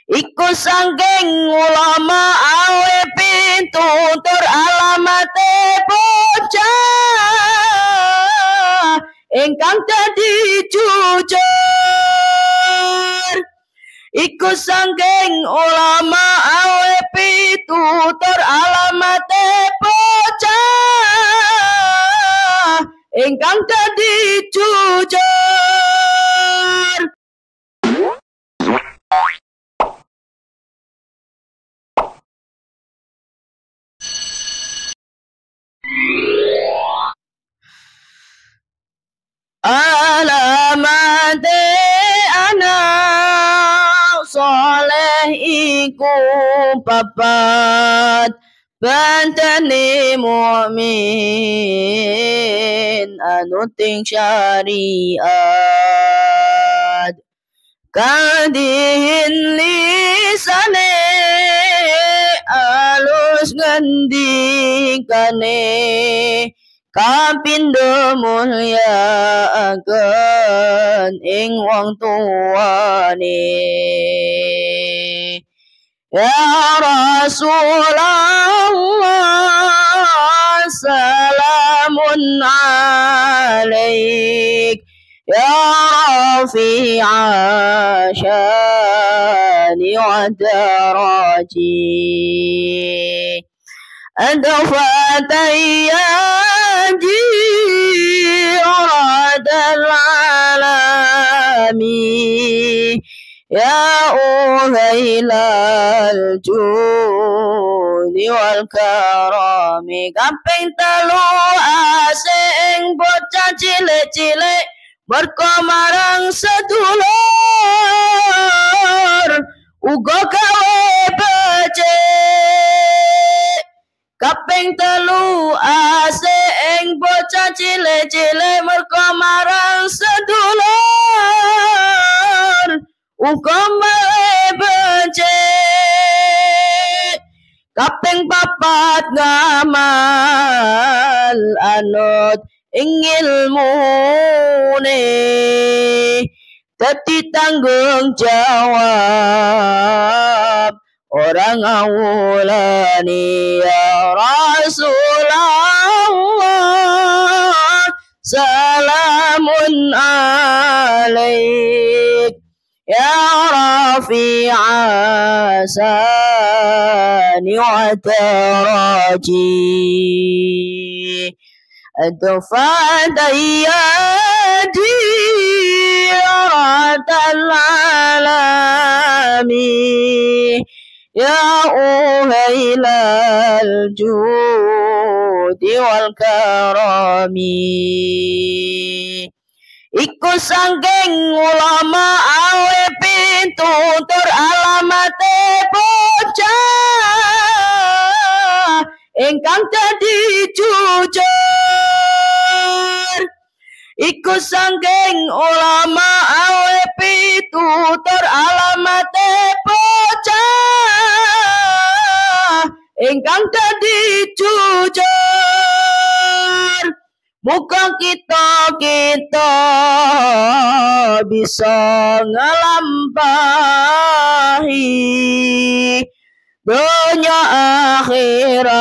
Iku sangking ulama awe pitutur alamate bocah ingkang dadi jujur. Iku sangking ulama awe pitutur alamate bocah ingkang dadi jujur. Alamate anak soleh iku papat bantane mukmin anu ting syariat kadihin lisane alus ngendikane kapindo mulyakaken ing wong tuwane. Ya Rasulullah salamun alaik ya rafi'a syani wa daraji adfatayya جيرة العالمين يا أهيل الجود والكرم kaping telu asing bocah cilik-cilik berkomarang sedulur uga gawe becik. Kaping telu asing bocah cilik-cilik merga marang sedulur uga becik. Kaping papat ngamal anut ing ilmune dadi tanggung jawab orang ngawulani ya Rasulullah salamun alaik ya rafi'a sani wa daraji adfatayya jiratal alamin ya uhailal judi wal karami. Iku sangking ulama awe pitutur alamate bocah ingkang dadi jujur. Iku sangking ulama awe pitutur alamate bocah ingkang dadi jujur. Muga kita bisa ngelampahi dunia akhirat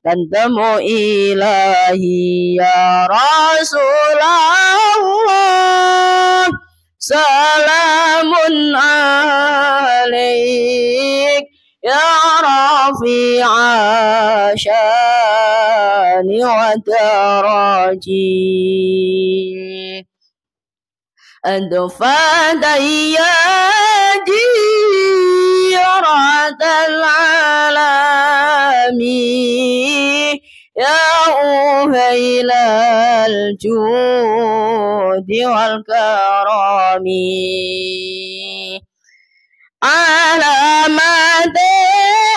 dan temu ilahi ya Rasulullah salamun alaik ya rafi'a syani wa daraji adfatayya jiratal alamin ya uhailal judi wal karami. Alamate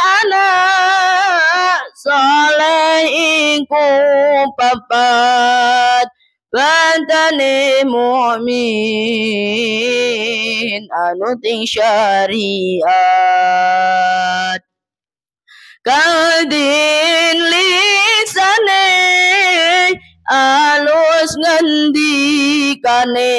anak soleh iku papat bantane mukmin anu ting syariat kadin lisane alus ngendikane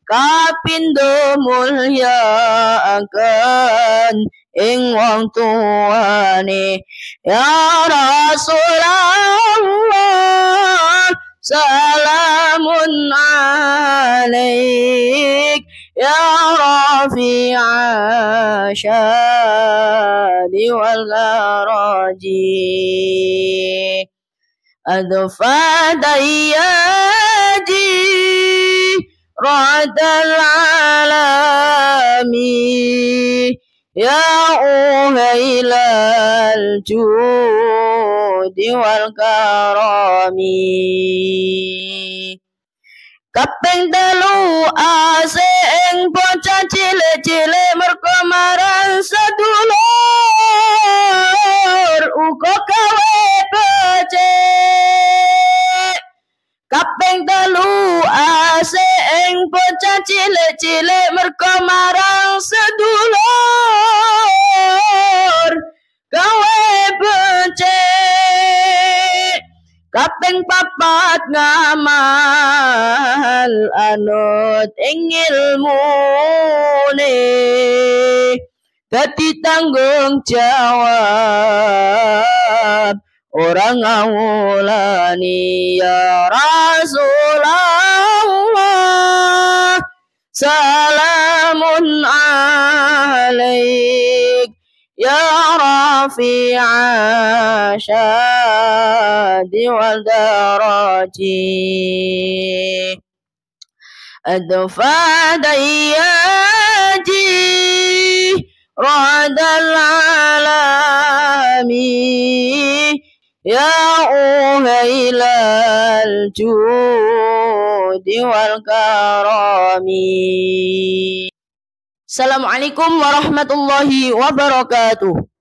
kapindo mulyakaken ing wong tuane. Ya Rasulullah salamun alaik ya rafi'a syadi wal garaji. أدفع دياجي رعد العالم يا أهيل الجود والكرم. Kaping telu asing bocah cilik-cilik merko marang sedulur uga gawe becik. Kaping telu asing bocah cilik-cilik merko marang sedulur gawe becik. Kaping papat ngamal anut ing ilmune dadi tanggung jawab orang ngawulani. Ya Rasulullah salamun alaik ya rafi'a syadi wal daraji. Adfa dayaji radal alami ya uhailal judi wal karami. Assalamualaikum warahmatullahi wabarakatuh.